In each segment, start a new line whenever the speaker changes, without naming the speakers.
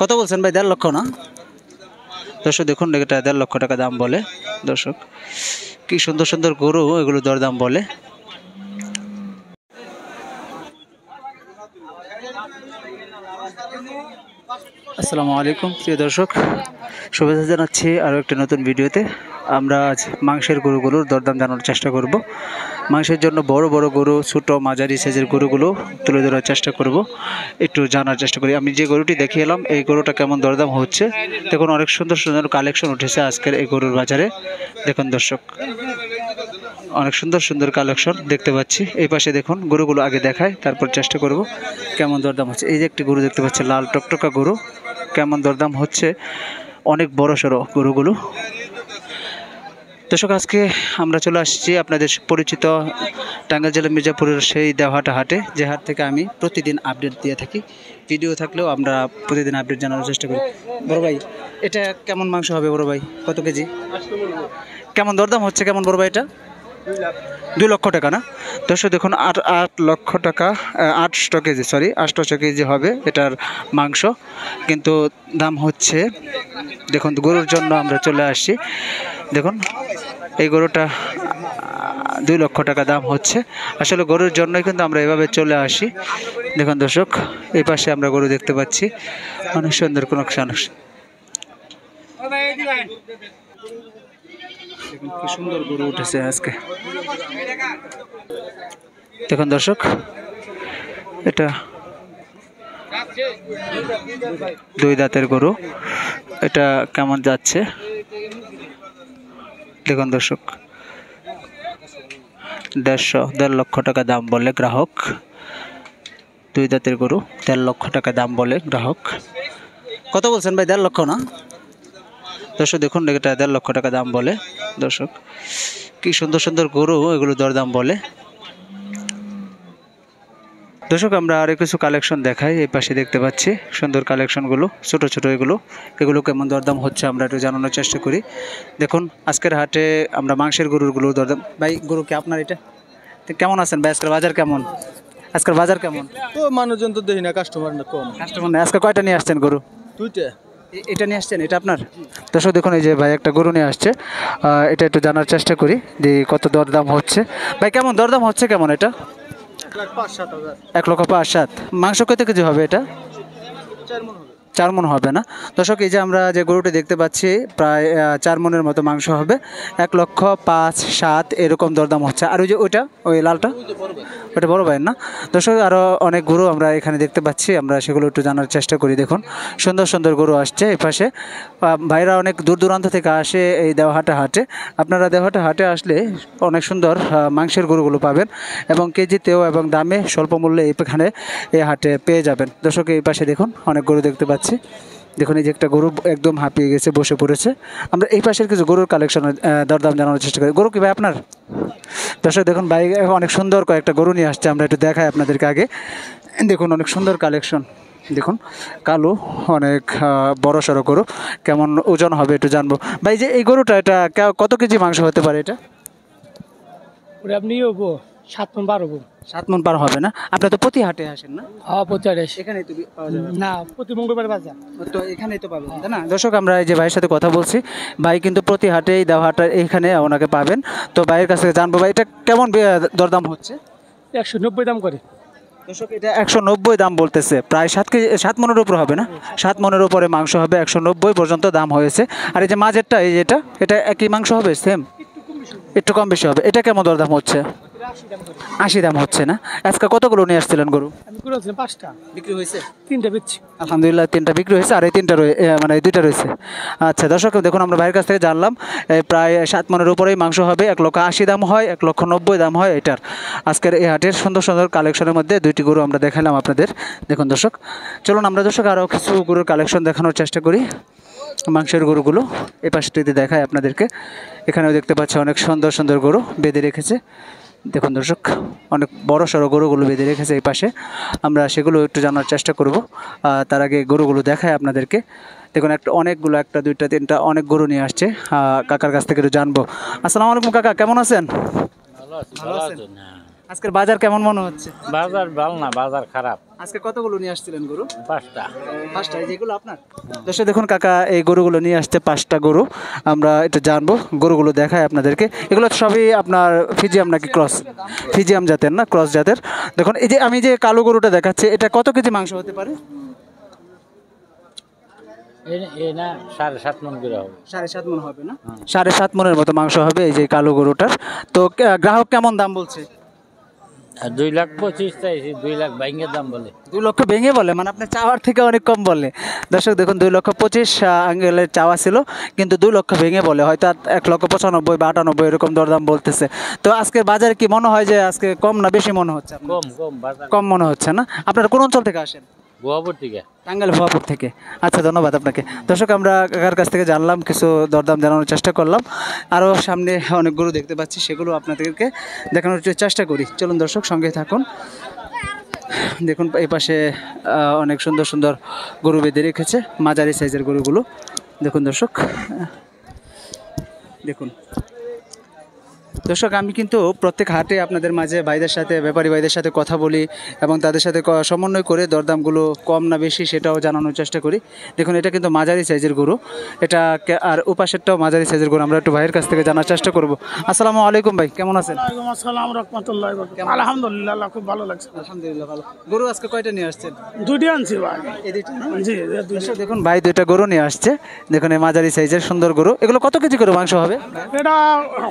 কত বলছেন ভাই? 1.5 লক্ষ না দর্শক? দেখুন এটা 1.5 লক্ষ টাকা দাম বলে। দর্শক কি সুন্দর সুন্দর গরু, এগুলো দরদাম বলে। আসসালামু আলাইকুম প্রিয় দর্শক, শুভেচ্ছা জানাচ্ছি আরও একটি নতুন ভিডিওতে। আমরা আজ মাংসের গরুগুলোর দরদাম জানানোর চেষ্টা করব। মাংসের জন্য বড় বড় গরু, ছোটো মাঝারি সাইজের গরুগুলো তুলে ধরার চেষ্টা করব, একটু জানার চেষ্টা করি। আমি যে গরুটি দেখিয়ে এলাম, এই গরুটা কেমন দরদাম হচ্ছে দেখুন। অনেক সুন্দর সুন্দর কালেকশন উঠেছে আজকের এই গরুর বাজারে। দেখুন দর্শক, অনেক সুন্দর সুন্দর কালেকশন দেখতে পাচ্ছি। এই পাশে দেখুন গরুগুলো আগে দেখায়, তারপর চেষ্টা করব কেমন দরদাম হচ্ছে। এই যে একটি গরু দেখতে পাচ্ছি, লাল টকটকা গরু, কেমন দরদাম হচ্ছে। অনেক বড় সড়ো গরুগুলো। দর্শক আজকে আমরা চলে আসছি আপনাদের পরিচিত টাঙ্গাইল জেলা মির্জাপুরের সেই দেওহাটা হাটে, যে হাট থেকে আমি প্রতিদিন আপডেট দিয়ে থাকি। ভিডিও থাকলেও আমরা প্রতিদিন আপডেট জানানোর চেষ্টা করি। বড় ভাই, এটা কেমন মাংস হবে বড় ভাই? কত কেজি? কেমন দরদাম হচ্ছে কেমন বড় ভাই? এটা 2 লক্ষ টাকা না দর্শক? দেখুন 8 লক্ষ টাকা, 800 কেজি, সরি 800 কেজি হবে এটার মাংস। কিন্তু দাম হচ্ছে, দেখুন গরুর জন্য আমরা চলে আসছি। দেখুন এই গরুটা 2 লক্ষ টাকা দাম হচ্ছে। আসলে গরুর জন্যই কিন্তু আমরা এভাবে চলে আসি। দেখুন দর্শক, এই পাশে আমরা গরু দেখতে পাচ্ছি, অনেক সুন্দর কোনো কি সুন্দর গরু উঠেছে আজকে। দেখুন দর্শক, এটা 2 দাঁতের গরু, এটা কেমন যাচ্ছে দেখুন দর্শক। 1.5 লক্ষ টাকা দাম বলে গ্রাহক। 2 দাঁতের গরু, 1.5 লক্ষ টাকা দাম বলে গ্রাহক। কত বলছেন ভাই? 1.5 লক্ষ না দর্শক? দেখুন এটা 1.5 লক্ষ টাকা দাম বলে। দর্শক কি সুন্দর সুন্দর গরু, এগুলো দরদাম বলে। দর্শক আমরা আরও কিছু কালেকশন দেখাই। এই পাশে দেখতে পাচ্ছি সুন্দর কালেকশনগুলো, ছোট ছোট এগুলো কেমন দরদাম হচ্ছে আমরা একটু জানানোর চেষ্টা করি। দেখুন আজকের হাটে আমরা মাংসের গরুগুলো দরদাম। ভাই গরু কি আপনার? এটা কেমন আছেন ভাই? আজকের বাজার কেমন? আজকের বাজার কেমন?
তো মানুষজন তো দেখি না, কাস্টমার না কম।
কাস্টমার নেই। আজকে কয়টা নিয়ে আসছেন গরু?
2টা।
এটা নিয়ে আসছেন, এটা আপনার? দর্শক দেখুন এই যে ভাই একটা গরু নিয়ে আসছে, এটা একটু জানার চেষ্টা করি যে কত দরদাম হচ্ছে। ভাই কেমন দরদাম হচ্ছে কেমন এটা?
1,05,000।
1 লক্ষ 5-7। মাংস কত কেজি হবে এটা?
4 মণ হবে।
4 মণ হবে না দর্শক? এই যে আমরা যে গরুটি দেখতে পাচ্ছি প্রায় 4 মণের মতো মাংস হবে। 1 লক্ষ 5-7 এরকম দরদাম হচ্ছে। আর ওই যে ওইটা, ওই লালটা, ওটা বড় ভাইয়ের না দর্শক? আরও অনেক গরু আমরা এখানে দেখতে পাচ্ছি, আমরা সেগুলো একটু জানার চেষ্টা করি। দেখুন সুন্দর সুন্দর গরু আসছে এই পাশে। ভাইরা অনেক দূর দূরান্ত থেকে আসে এই দেওহাটা হাটে। আপনারা দেওহাটা হাটে আসলে অনেক সুন্দর মাংসের গরুগুলো পাবেন, এবং কেজিতেও এবং দামে স্বল্প মূল্যে এখানে এই হাটে পেয়ে যাবেন। দর্শক এই পাশে দেখুন অনেক গরু দেখতে পাচ্ছি। দেখুন এই যে একটা গরু একদম হাঁপিয়ে গেছে, বসে পড়েছে। আমরা এই পাশের কিছু গরুর কালেকশনের দরদাম জানানোর চেষ্টা করি। গরু কি ভাই আপনার? দর্শক দেখুন ভাই অনেক সুন্দর কয়েকটা গরু নিয়ে আসছে, আমরা একটু দেখাই আপনাদেরকে আগে। দেখুন অনেক সুন্দর কালেকশন। দেখুন কালো, অনেক বড় সড়ো গরু, কেমন ওজন হবে একটু জানবো। ভাই যে এই গরুটা, এটা কত কেজি মাংস হতে পারে? এটা
আপনি 7 মণ 12 মণ।
7 মণ পার হবে না? আপনি তো প্রতি হাটে আসেন না?
হ্যাঁ, প্রতি হাটে
এখানেই তো পাওয়া যাবে
না, প্রতি মঙ্গলবার বাজার
তো এখানেই তো পাবেন, তাই না? দর্শক আমরা এই যে ভাইয়ের সাথে কথা বলছি, ভাই কিন্তু প্রতি হাটেই দেওহাটার এখানে ওনাকে পাবেন। তো ভাইয়ের কাছ থেকে জানবো ভাই এটা কেমন দরদাম হচ্ছে?
190 দাম করে
দর্শক এটা 190 দাম বলতেছে। প্রায় 7 কেজি, 7 মণের উপর হবে না? 7 মণের উপরে মাংস হবে, 190 পর্যন্ত দাম হয়েছে। আর এই যে মাঝেরটা, এই যেটা, এটা একই মাংস হবে, সেম একটু কম বেশি হবে। এটা কেমন দরদাম হচ্ছে? 80 দাম হচ্ছে না? আজকে কতগুলো নিয়ে আসছিলেন গরু?
আমি করে 5টা
বিক্রি হয়েছে?
3টা বেচছি
আলহামদুলিল্লাহ 3টা বিক্রি হয়েছে, আর এই 3টা মানে এই 2টা রয়েছে। আচ্ছা দর্শক দেখুন আমরা ভাইয়ের কাছ থেকে জানলাম প্রায় 7 মণের উপরেই মাংস হবে। 1,80,000 দাম হয়, 1,90,000 দাম হয় এটার। আজকের এই হাটের সুন্দর সুন্দর কালেকশনের মধ্যে 2টি গরু আমরা দেখালাম আপনাদের। দেখুন দর্শক, চলুন আমরা দর্শক আরও কিছু গরুর কালেকশন দেখানোর চেষ্টা করি। মাংসের গরুগুলো এই পাশটিতে দেখায় আপনাদেরকে। এখানেও দেখতে পাচ্ছি অনেক সুন্দর সুন্দর গরু বেঁধে রেখেছে। দেখুন দর্শক অনেক বড় সড়ো গরুগুলো বেঁধে রেখেছে এই পাশে, আমরা সেগুলো একটু জানার চেষ্টা করব। তার আগে গরুগুলো দেখায় আপনাদেরকে। দেখুন অনেকগুলো, 1টা 2টা 3টা অনেক গরু নিয়ে আসছে। কাকার কাছ থেকে একটু জানবো। আসসালামু আলাইকুম কাকা, কেমন আছেন?
ভালো আছেন?
আজকের বাজার কেমন মনে হচ্ছে?
বাজার ভালো না, বাজার খারাপ।
আজকে কতগুলো নিয়ে আসছিলেন গরু?
5টা।
পাঁচটা, এই যেগুলো আপনার? দর্শক দেখুন, কাকা এই গরুগুলো নিয়ে আসছে 5টা গরু। আমরা একটু জানবো, গরুগুলো দেখায় আপনাদেরকে। এগুলো সবই আপনার ফিজিয়াম নাকি ক্রস? ফিজিয়াম জাতের না, ক্রস জাতের। দেখুন এই যে আমি যে কালো গরুটা দেখাচ্ছি, এটা কত কেজি মাংস হতে পারে?
এই না 7.5 মণ করে হবে।
7.5 মণ হবে না? 7.5 মণের মতো মাংস হবে এই যে কালো গরুটার। তো গ্রাহক কেমন দাম বলছে?
আর 2,25,000 চাইছি, 2 লাখ ভাঙে দাম বলে।
2 লক্ষ ভেঙে বলে, মানে আপনার চাওয়ার থেকে অনেক কম বলে। দর্শক দেখুন, 2,25,000 আঙ্গেলের চাওয়া ছিল, কিন্তু 2 লক্ষ ভেঙে বলে, হয়তো 1,95,000 বা 98 এরকম দরদাম বলতেছে। তো আজকের বাজারে কি মনে হয় যে আজকে কম না বেশি মনে হচ্ছে আপনার?
কম কম বাজার।
কম মনে হচ্ছে না? আপনারা কোন অঞ্চল থেকে আসেন?
গোয়াপুর থেকে।
টাঙ্গাইল ভুয়াপুর থেকে। আচ্ছা, ধন্যবাদ আপনাকে। দর্শক আমরা কাকার কাছ থেকে জানলাম, কিছু দরদাম জানানোর চেষ্টা করলাম। আরও সামনে অনেক গরু দেখতে পাচ্ছি, সেগুলো আপনাদেরকে দেখানোর চেষ্টা করি। চলুন দর্শক, সঙ্গে থাকুন। দেখুন এই পাশে অনেক সুন্দর সুন্দর গরু বেঁধে রেখেছে, মাঝারি সাইজের গরুগুলো। দেখুন দর্শক, দেখুন দর্শক, আমি কিন্তু প্রত্যেক হাটে আপনাদের মাঝে ভাইদের সাথে, ব্যাপারী ভাইদের সাথে কথা বলি এবং তাদের সাথে সমন্বয় করে দরদামগুলো কম না বেশি সেটাও জানানোর চেষ্টা করি। দেখুন এটা কিন্তু মাঝারি সাইজের গরু, এটা আর উপাসেরটাও মাঝারি সাইজের গরু। আমরা একটু ভাইয়ের কাছ থেকে জানার চেষ্টা করব। আসসালামু আলাইকুম ভাই, কেমন আছেন?
ওয়ালাইকুম আসসালাম রাহমাতুল্লাহি ওয়া বারাকাতুহু। আলহামদুলিল্লাহ, আল্লাহ খুব ভালো লাগছে।
আলহামদুলিল্লাহ ভালো। গরু আজকে কয়টা নিয়ে আসছেন?
দুইটি আনছি ভাই।
এই দুইটা না?
জি, দুইটি।
দর্শক দেখুন, ভাই দুইটা গরু নিয়ে আসছে। দেখুন এই মাঝারি সাইজের সুন্দর গরু, এগুলো কত কেজি করে মাংস হবে?
এটা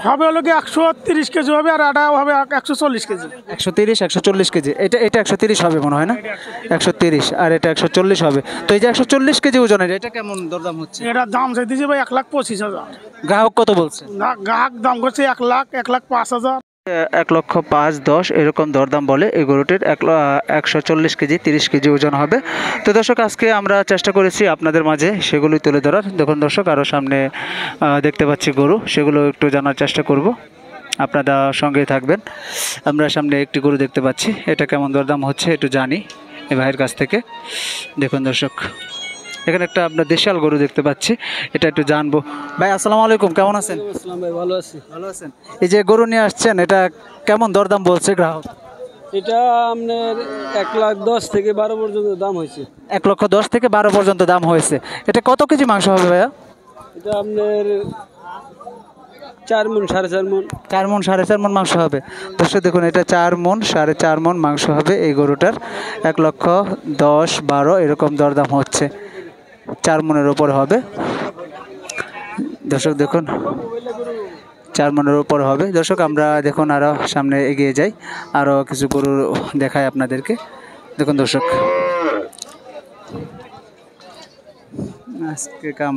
হবে হলো কি 130 কেজি হবে, আর এটা হবে 140 কেজি।
130 140 কেজি। এটা 130 হবে মনে হয় না? 130, আর এটা 140 হবে। তো এই যে 140 কেজি ওজনের, এটা কেমন দরদাম হচ্ছে?
এটার দাম চাইতেছি ভাই 1,25,000।
গ্রাহক কত বলছে?
গ্রাহক দাম করছে 1 লাখ, 1,05,000।
1,05,10 এরকম দরদাম বলে এই গরুটির। 140 কেজি, 30 কেজি ওজন হবে। তো দর্শক আজকে আমরা চেষ্টা করেছি আপনাদের মাঝে সেগুলোই তুলে ধরার। দেখুন দর্শক, আরও সামনে দেখতে পাচ্ছি গরু, সেগুলো একটু জানার চেষ্টা করব। আপনারা সঙ্গেই থাকবেন। আমরা সামনে একটি গরু দেখতে পাচ্ছি, এটা কেমন দরদাম হচ্ছে একটু জানি এই ভাইয়ের কাছ থেকে। দেখুন দর্শক, এখানে একটা আপনার দেশাল গরু দেখতে পাচ্ছি, এটা একটু জানবো। ভাই আসসালামু আলাইকুম, কেমন আছেন?
আসসালাম ভাই, ভালো আছি।
ভালো আছেন। এই যে গরু নিয়ে আসছেন, এটা কেমন দরদাম বলছে গ্রাহক?
এটা আপনার 1,10,000 থেকে 12 পর্যন্ত দাম হয়েছে।
1,10,000 থেকে 12 পর্যন্ত দাম হয়েছে। এটা কত কেজি মাংস হবে ভাইয়া?
এটা আপনার 4 মণ, 4.5 মণ।
4 মণ 4.5 মণ মাংস হবে। দর্শক দেখুন, এটা 4 মণ 4.5 মণ মাংস হবে এই গরুটার। 1,10,000 12 এরকম দরদাম হচ্ছে, 4 মণের উপর হবে। দর্শক দেখুন, 4 মণের উপর হবে। দর্শক আমরা দেখুন আরও সামনে এগিয়ে যাই, আরও কিছু গরু দেখায় আপনাদেরকে। দেখুন দর্শক, আজকে কাম